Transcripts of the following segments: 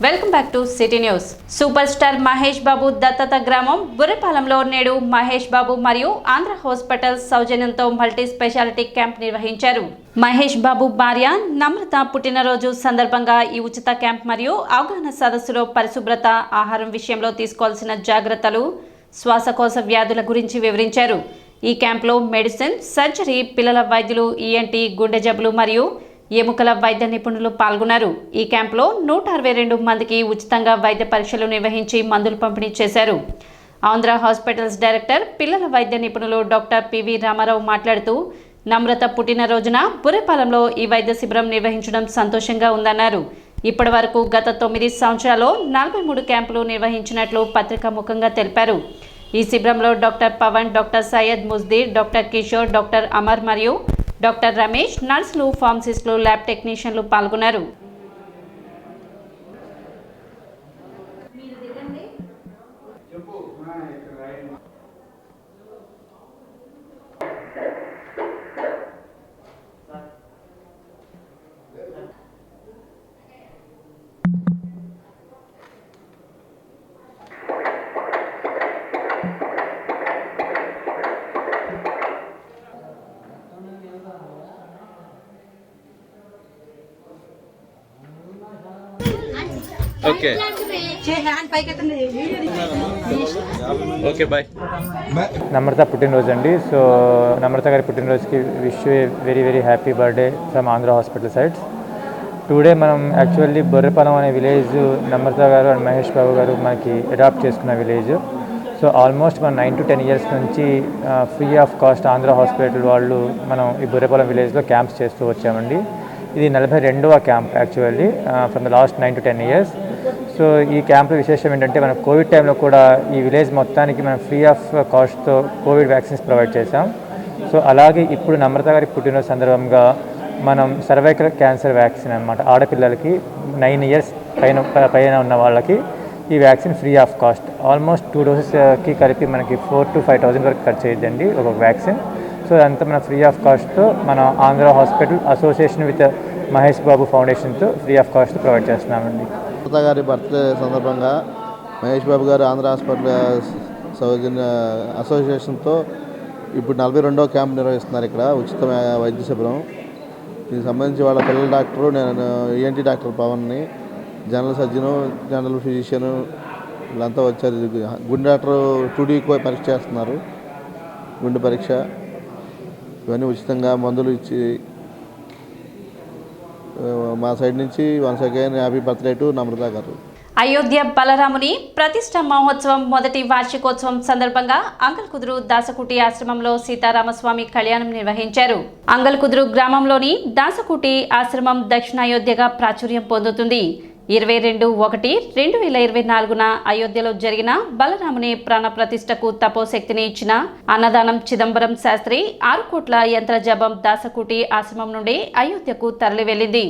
Welcome back to city news. Super star Mahesh Babu దత్తత గ్రామం బుర్రపాలెంలో నేడు మహేష్ బాబు మరియు ఆంధ్ర హాస్పిటల్ సౌజన్యంతో మల్టీ స్పెషాలిటీ క్యాంప్ నిర్వహించారు. మహేష్ బాబు భార్య నమ్రత పుట్టినరోజు సందర్భంగా ఈ ఉచిత క్యాంప్ మరియు అవగాహన సదస్సులో పరిశుభ్రత, ఆహారం విషయంలో తీసుకోవాల్సిన జాగ్రత్తలు, శ్వాసకోశ వ్యాధుల గురించి వివరించారు. ఈ క్యాంప్లో మెడిసిన్, సర్జరీ, పిల్లల వైద్యులు, ఈఎన్టీ, గుండె జబ్బులు మరియు ఎముకల వైద్య నిపుణులు పాల్గొన్నారు. ఈ క్యాంపులో 162 మందికి ఉచితంగా వైద్య పరీక్షలు నిర్వహించి మందులు పంపిణీ చేశారు. ఆంధ్ర హాస్పిటల్స్ డైరెక్టర్, పిల్లల వైద్య నిపుణులు డాక్టర్ పివి రామారావు మాట్లాడుతూ, నమ్రత పుట్టినరోజున బుర్రపాలెంలో ఈ వైద్య శిబిరం నిర్వహించడం సంతోషంగా ఉందన్నారు. ఇప్పటి వరకు గత 9 సంవత్సరాల్లో 43 క్యాంపులు నిర్వహించినట్లు పత్రికాముఖంగా తెలిపారు. ఈ శిబిరంలో doctor Pavan, doctor Syed Mujdeer, doctor Kishore, doctor Amar మరియు డాక్టర్ రమేష్, నర్సులు, ఫార్మసిస్టులు, ల్యాబ్ టెక్నీషియన్లు పాల్గొన్నారు. Okay okay bye. నమ్రత పుట్టినరోజు అండి. సో నమ్రత గారి పుట్టినరోజుకి wish very very happy birthday from Andhra hospital sides. Today మనం యాక్చువల్లీ బొర్రపాలెం అనే విలేజ్ నమ్రత గారు అండ్ మహేష్ బాబు గారు మనకి అడాప్ట్ చేసుకున్న విలేజ్. సో ఆల్మోస్ట్ మనం 9 to 10 years నుంచి free of cost Andhra hospital వాళ్ళు మనం ఈ బొర్రపాలెం విలేజ్లో క్యాంప్స్ చేస్తూ వచ్చామండి. ఇది 42వ camp actually from the last 9 to 10 years. So ఈ క్యాంప్లో విశేషం ఏంటంటే మనం కోవిడ్ టైంలో కూడా ఈ విలేజ్ మొత్తానికి మనం ఫ్రీ ఆఫ్ కాస్ట్తో కోవిడ్ వ్యాక్సిన్స్ ప్రొవైడ్ చేసాం. సో అలాగే ఇప్పుడు నమ్రత గారి పుట్టినరోజు సందర్భంగా మనం సర్వైకల్ క్యాన్సర్ వ్యాక్సిన్ అనమాట, ఆడపిల్లలకి 9 years పైన ఉన్న వాళ్ళకి ఈ vaccine free of cost. Almost 2 dosesకి కలిపి మనకి 4,000 to 5,000 వరకు ఖర్చు అయ్యిందండి ఒక వ్యాక్సిన్. సో అదంతా మన ఫ్రీ ఆఫ్ కాస్ట్తో మన Andhra hospital association with Mahesh Babu ఫౌండేషన్తో ఫ్రీ ఆఫ్ కాస్ట్ ప్రొవైడ్ చేస్తున్నామండి. నమ్రత గారి బర్త్డే సందర్భంగా మహేష్ బాబు గారు ఆంధ్ర హాస్పిటల్ సౌజన్య అసోసియేషన్తో ఇప్పుడు 42వ క్యాంప్ నిర్వహిస్తున్నారు ఇక్కడ ఉచిత వైద్య శిబిరం. దీనికి సంబంధించి వాళ్ళ పిల్లల డాక్టరు, నేను ఈఎన్టీ డాక్టర్ పవన్ని, జనరల్ సర్జను, జనరల్ ఫిజిషియను వీళ్ళంతా వచ్చారు. గుండె డాక్టర్ 2D పరీక్ష చేస్తున్నారు, గుండె పరీక్ష. ఇవన్నీ ఉచితంగా మందులు ఇచ్చి మా సైడ్ నుంచి once again happy birthday to Namrata గారు. అయోధ్య బలరాముని ప్రతిష్ట మహోత్సవం మొదటి వార్షికోత్సవం సందర్భంగా అంగల్కుదురు దాసకుటి ఆశ్రమంలో సీతారామస్వామి కళ్యాణం నిర్వహించారు. అంగల్కుదురు గ్రామంలోని దాసకుటి ఆశ్రమం దక్షిణాయోధ్యగా ప్రాచుర్యం పొందుతుంది. 22/1/2024న అయోధ్యలో జరిగిన బలరాముని ప్రాణ ప్రతిష్టకు తపోశక్తిని ఇచ్చిన అన్నదానం చిదంబరం శాస్త్రి 6 కోట్ల యంత్ర జపం దాసకుటి ఆశ్రమం నుండి అయోధ్యకు తరలి వెళ్ళింది.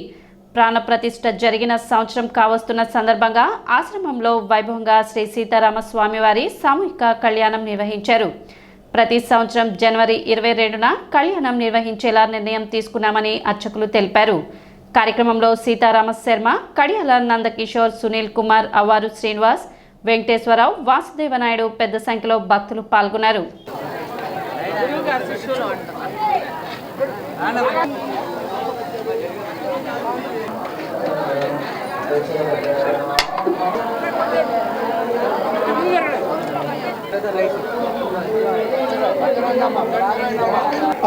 ప్రాణ ప్రతిష్ఠ జరిగిన సంవత్సరం కావస్తున్న సందర్భంగా ఆశ్రమంలో వైభవంగా శ్రీ సీతారామ స్వామివారి సామూహిక కళ్యాణం నిర్వహించారు. ప్రతి సంవత్సరం జనవరి 22న కళ్యాణం నిర్వహించేలా నిర్ణయం తీసుకున్నామని అర్చకులు తెలిపారు. కార్యక్రమంలో సీతారామ శర్మ, కడియాల నందకిషోర్, సునీల్ కుమార్, అవ్వారు శ్రీనివాస్, వెంకటేశ్వరరావు, వాసుదేవనాయుడు పెద్ద సంఖ్యలో భక్తులు పాల్గొన్నారు.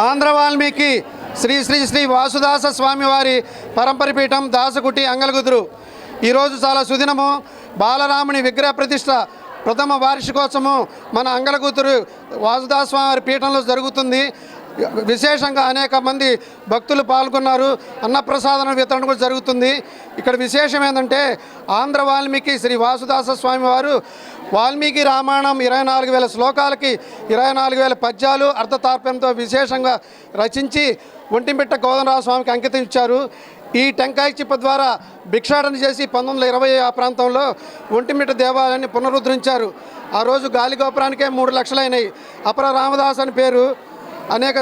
ఆంధ్ర వాల్మీకి శ్రీ శ్రీ శ్రీ వాసుదాస స్వామివారి పరంపరపీఠం దాసకుటి అంగల్కుదురు. ఈరోజు చాలా సుదినము. బాలరాముని విగ్రహ ప్రతిష్ట ప్రథమ వార్షికోత్సవం మన అంగల్కుదురు వాసుదాస స్వామివారి పీఠంలో జరుగుతుంది. విశేషంగా అనేక మంది భక్తులు పాల్గొన్నారు. అన్నప్రసాదన వితరణ కూడా జరుగుతుంది. ఇక్కడ విశేషం ఏంటంటే ఆంధ్ర వాల్మీకి శ్రీ వాసుదాస స్వామి వారు వాల్మీకి రామాయణం 24,000 శ్లోకాలకి 24,000 పద్యాలు అర్థతాత్పర్యంతో విశేషంగా రచించి ఒంటిమిట్ట గోవిందరావు స్వామికి అంకితం ఇచ్చారు. ఈ టెంకాయ చిప్ప ద్వారా భిక్షాటన చేసి 1920 ఆ ప్రాంతంలో ఒంటిమిట్ట దేవాలయాన్ని పునరుద్ధరించారు. ఆ రోజు గాలి గోపురానికే 3 లక్షలైనాయి. అపర రామదాస్ అని పేరు. అనేక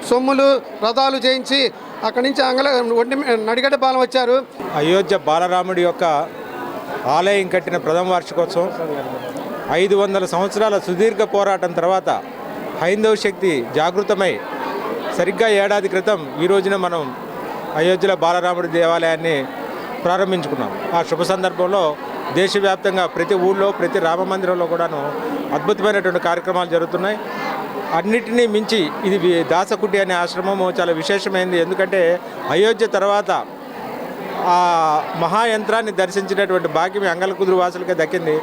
సొమ్ములు రథాలు చేయించి అక్కడి నుంచి నడిగడ్డ బాలం వచ్చారు. అయోధ్య బాలరాముడి యొక్క ఆలయం కట్టిన ప్రథమ వార్షికోత్సవం. 500 సంవత్సరాల సుదీర్ఘ పోరాటం తర్వాత హైందవ శక్తి జాగృతమై సరిగ్గా ఏడాది క్రితం ఈ రోజున మనం అయోధ్యలో బాలరాముడి దేవాలయాన్ని ప్రారంభించుకున్నాం. ఆ శుభ సందర్భంలో దేశవ్యాప్తంగా ప్రతి ఊళ్ళో ప్రతి రామ మందిరంలో కూడాను అద్భుతమైనటువంటి కార్యక్రమాలు జరుగుతున్నాయి. అన్నిటినీ మించి ఇది దాసకుటి అనే ఆశ్రమము చాలా విశేషమైనది. ఎందుకంటే అయోధ్య తర్వాత ఆ మహాయంత్రాన్ని దర్శించినటువంటి భాగ్యం అంగలకుదురు వాసులకే దక్కింది.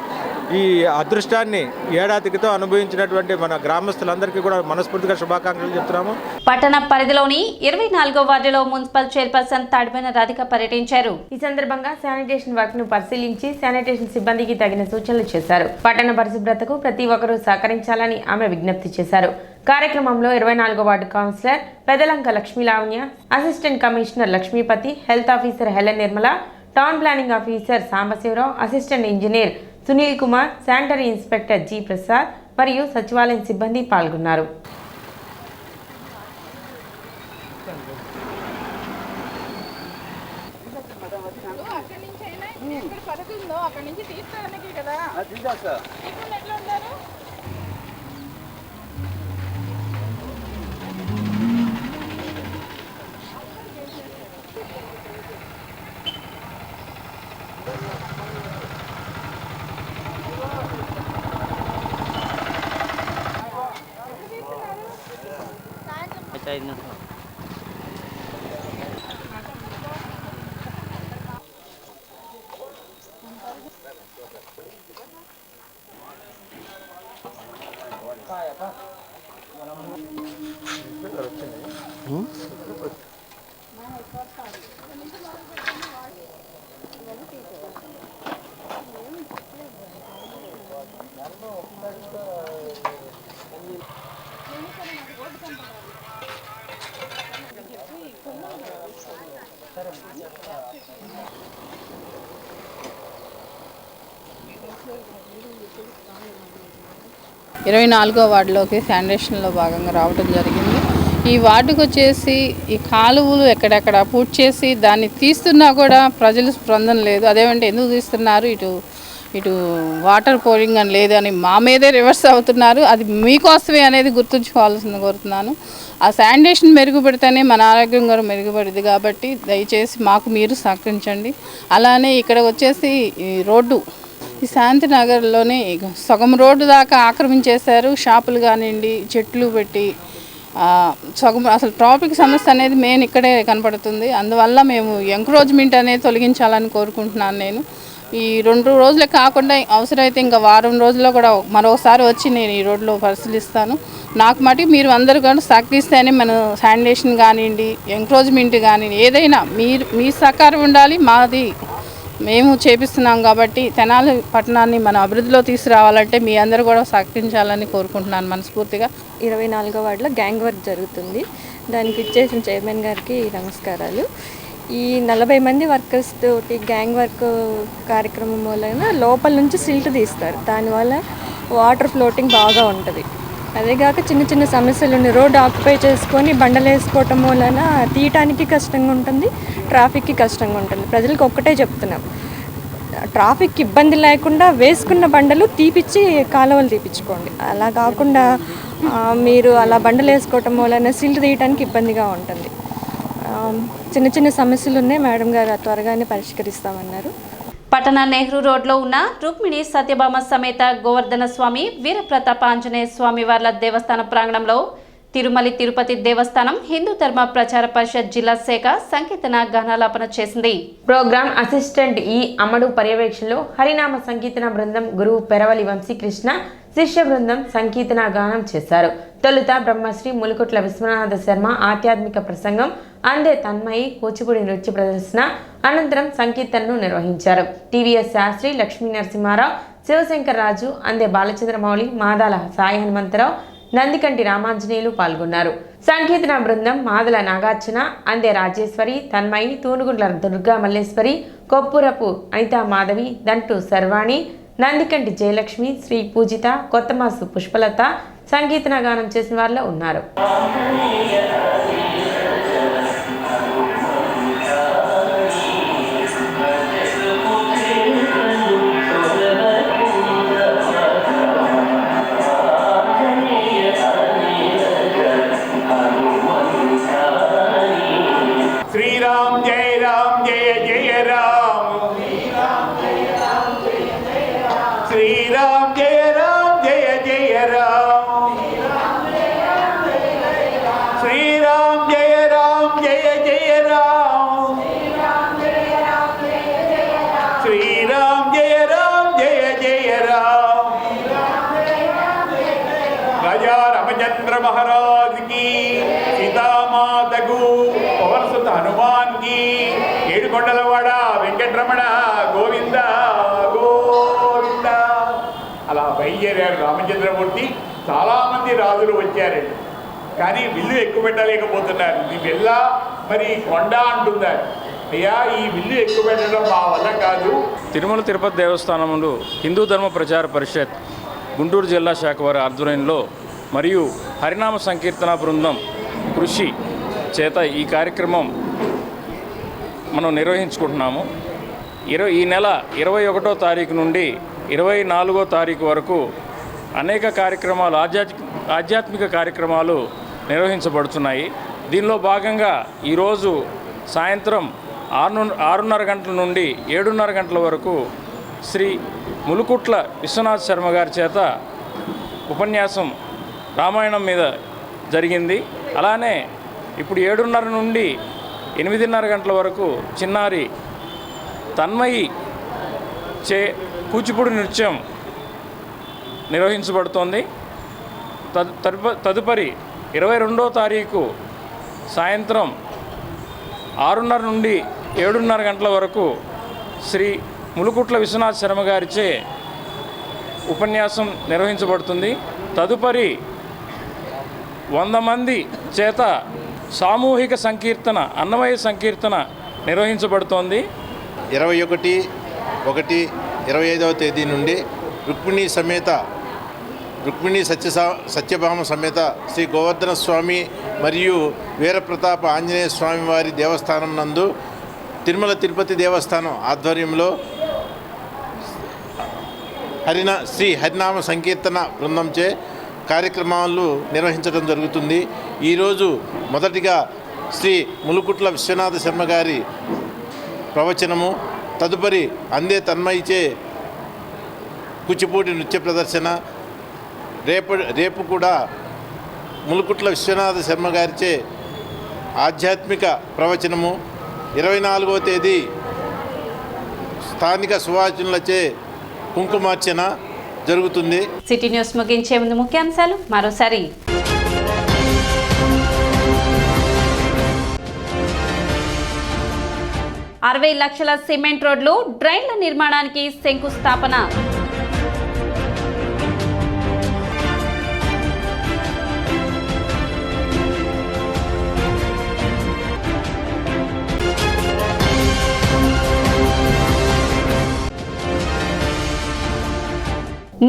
ఈ అదృష్టాన్ని ఏడాది క్రితం అనుభవించినటువంటి మన గ్రామస్తులందరికీ కూడా మనస్ఫూర్తిగా శుభాకాంక్షలు చెప్తున్నాము. పట్టణ పరిధిలోని 24వ వార్డులో మున్సిపల్ చైర్పర్సన్ తాడిపోయిన రాధిక పర్యటించారు. ఈ సందర్భంగా శానిటేషన్ వర్క్ ను పరిశీలించి శానిటేషన్ సిబ్బందికి తగిన సూచనలు చేశారు. పట్టణ పరిశుభ్రతకు ప్రతి ఒక్కరూ సహకరించాలని ఆమె విజ్ఞప్తి చేశారు. కార్యక్రమంలో 24వ ward councillor Pedalanka Lakshmi Lavanya, assistant commissioner Lakshmipathi, health officer Helen Nirmala, town planning officer Sambasivarao, assistant engineer Sunil Kumar, sanitary inspector G Prasad మరియు సచివాలయం సిబ్బంది పాల్గొన్నారు. ఇరవై 24వ వార్డులోకి శానిటేషన్లో భాగంగా రావడం జరిగింది. ఈ వార్డుకు వచ్చేసి ఈ కాలువలు ఎక్కడెక్కడ పూర్తి చేసి దాన్ని తీస్తున్నా కూడా ప్రజలు స్పందన లేదు. అదేమంటే ఎందుకు తీస్తున్నారు, ఇటు వాటర్ పోరింగ్ అని లేదు అని మా మీదే రివర్స్ అవుతున్నారు. అది మీకోసమే అనేది గుర్తుంచుకోవాల్సింది కోరుతున్నాను. ఆ శానిటేషన్ మెరుగుపెడితేనే మన ఆరోగ్యం కూడా మెరుగుపడింది. కాబట్టి దయచేసి మాకు మీరు సహకరించండి. అలానే ఇక్కడ వచ్చేసి ఈ రోడ్డు ఈ శాంతినగర్లోనే సగం రోడ్డు దాకా ఆక్రమించేశారు. షాపులు కానివ్వండి, చెట్లు పెట్టి సగం అసలు ట్రాఫిక్ సమస్య అనేది మెయిన్ ఇక్కడే కనపడుతుంది. అందువల్ల మేము ఎంక్రోచ్మెంట్ అనేది తొలగించాలని కోరుకుంటున్నాను. నేను ఈ 2 రోజులే కాకుండా అవసరమైతే ఇంకా వారం రోజుల్లో కూడా మరోసారి వచ్చి నేను ఈ రోడ్లో పరిశీలిస్తాను. నాకు మటుకు మీరు అందరూ కూడా సహకరిస్తేనే మనం శానిటేషన్ కానివ్వండి, ఎంక్రోచ్మెంట్ కానివ్వండి, ఏదైనా మీ సహకారం ఉండాలి. మాది మేము చేపిస్తున్నాం కాబట్టి తెనాలి పట్టణాన్ని మన అభివృద్ధిలో తీసుకురావాలంటే మీ అందరూ కూడా సహకరించాలని కోరుకుంటున్నాను మనస్ఫూర్తిగా. 24వ వార్డులో గ్యాంగ్ వర్క్ జరుగుతుంది. దానికి ఇచ్చేసిన చైర్మన్ గారికి నమస్కారాలు. ఈ 40 మంది వర్కర్స్ తోటి గ్యాంగ్ వర్క్ కార్యక్రమం వలన లోపల నుంచి సిల్ట్ తీస్తారు. దానివల్ల వాటర్ ఫ్లోటింగ్ బాగా ఉంటుంది. అదేగాక చిన్న చిన్న సమస్యలు ఉన్నాయి. రోడ్డు ఆక్యుపై చేసుకొని బండలు వేసుకోవటం వలన తీయటానికి కష్టంగా ఉంటుంది, ట్రాఫిక్కి కష్టంగా ఉంటుంది. ప్రజలకు ఒక్కటే చెప్తున్నాం, ట్రాఫిక్ ఇబ్బంది లేకుండా వేసుకున్న బండలు తీపిచ్చి కాలువలు తీపించుకోండి. అలా కాకుండా మీరు అలా బండలు వేసుకోవటం వలన సిల్ట్ తీయటానికి ఇబ్బందిగా ఉంటుంది. చిన్న చిన్న సమస్యలు ఉన్నాయి, మేడం గారు త్వరగానే పరిష్కరిస్తామన్నారు. పట్టణ నెహ్రూ రోడ్లో ఉన్న రుక్మిణి సత్యభామ సమేత గోవర్ధన స్వామి, వీరప్రతాప ఆంజనేయ స్వామి వార్ల దేవస్థానం ప్రాంగణంలో తిరుమల తిరుపతి దేవస్థానం హిందూ ధర్మ ప్రచార పరిషత్ జిల్లా శాఖ సంకీర్తన గానాలాపన చేసింది. ప్రోగ్రామ్ అసిస్టెంట్ ఈ అమ్మడు పర్యవేక్షణలో హరినామ సంకీర్తన బృందం గురువు పెరవలి వంశీకృష్ణ శిష్య బృందం సంకీర్తన గానం చేశారు. తొలుత బ్రహ్మశ్రీ ములుకుట్ల విశ్వనాథ శర్మ ఆధ్యాత్మిక ప్రసంగం, అందే తన్మయి కూచిపూడి నృత్య ప్రదర్శన, అనంతరం సంకీర్తనను నిర్వహించారు. టీవీఎస్ శాస్త్రి, లక్ష్మీ నరసింహారావు, శివశంకర్ రాజు, అందే బాలచంద్రమౌళి, మాదాల సాయి హనుమంతరావు, నందికంటి రామాంజనేయులు పాల్గొన్నారు. సంకీర్తన బృందం మాదల నాగార్జున, అందే రాజేశ్వరి, తన్మయి, తూనుగుండ్ల దుర్గా మల్లేశ్వరి, కొప్పురపు అనితా మాధవి, దంటు సర్వాణి, నందికంటి జయలక్ష్మి, శ్రీ పూజిత, కొత్తమాసు పుష్పలత సంకీర్తన గానం చేసిన వారిలో ఉన్నారు. బయలుదేరారు రామచంద్రమూర్తి. చాలామంది రాజులు వచ్చారండి, కానీ విల్లు ఎక్కువ పెట్టలేకపోతున్నారు. ఇది వెళ్ళా మరి కొండ అంటున్నారు. అయ్యా, ఈ విల్లు ఎక్కువ పెట్టడం మా వల్ల కాదు. తిరుమల తిరుపతి దేవస్థానంలో హిందూ ధర్మ ప్రచార పరిషత్ గుంటూరు జిల్లా శాఖ వారి ఆధ్వర్యంలో మరియు హరినామ సంకీర్తన బృందం కృషి చేత ఈ కార్యక్రమం మనం నిర్వహించుకుంటున్నాము. ఈ నెల 21వ తారీఖు నుండి 24వ తారీఖు వరకు అనేక కార్యక్రమాలు, ఆధ్యాత్మిక కార్యక్రమాలు నిర్వహించబడుతున్నాయి. దీనిలో భాగంగా ఈరోజు సాయంత్రం 6:30 గంటల నుండి 7:30 గంటల వరకు శ్రీ ములుకుట్ల విశ్వనాథ శర్మ గారి చేత ఉపన్యాసం రామాయణం మీద జరిగింది. అలానే ఇప్పుడు 7:30 నుండి 8:30 గంటల వరకు చిన్నారి తన్మయి చే కూచిపూడి నృత్యం నిర్వహించబడుతోంది. తదుపరి 22వ తారీఖు సాయంత్రం 6:30 నుండి 7:30 గంటల వరకు శ్రీ ములుకుట్ల విశ్వనాథ శర్మ గారిచే ఉపన్యాసం నిర్వహించబడుతుంది. తదుపరి 100 మంది చేత సామూహిక సంకీర్తన, అన్నమయ్య సంకీర్తన నిర్వహించబడుతోంది. 21/1/25వ తేదీ నుండి రుక్మిణి సత్యభామ సమేత శ్రీ గోవర్ధన స్వామి మరియు వీరప్రతాప ఆంజనేయ స్వామి వారి దేవస్థానం నందు తిరుమల తిరుపతి దేవస్థానం ఆధ్వర్యంలో శ్రీ హరినామ సంకీర్తన బృందంచే కార్యక్రమాలు నిర్వహించడం జరుగుతుంది. ఈరోజు మొదటిగా శ్రీ ములుకుట్ల విశ్వనాథ శర్మ గారి ప్రవచనము, తదుపరి అందే తన్మయిచే కూచిపూడి నృత్య ప్రదర్శన, రేపు కూడా ములుకుట్ల విశ్వనాథ శర్మ గారిచే ఆధ్యాత్మిక ప్రవచనము, 24వ తేదీ స్థానిక సువాచనలచే కుంకుమార్చన జరుగుతుంది. సిటీ న్యూస్ ముగించే ముందు ముఖ్యాంశాలు మరోసారి. $60 లక్షల సిమెంట్ రోడ్లు, డ్రైన్ల నిర్మాణానికి శంకుస్థాపన.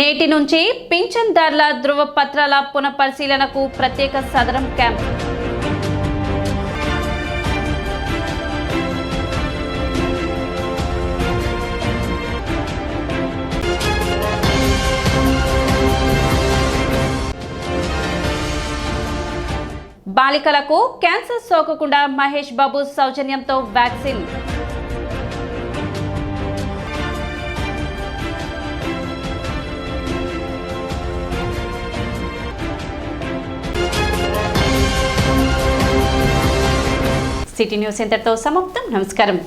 నేటి నుంచి పింఛన్దారుల ధృవపత్రాల పునఃపరిశీలనకు ప్రత్యేక సదరం క్యాంప్. బాలికలకు క్యాన్సర్ సోకకుండా మహేష్ బాబు సౌజన్యంతో వ్యాక్సిన్. సిటీ న్యూస్ ఇంతటితో సమాప్తం. నమస్కారం.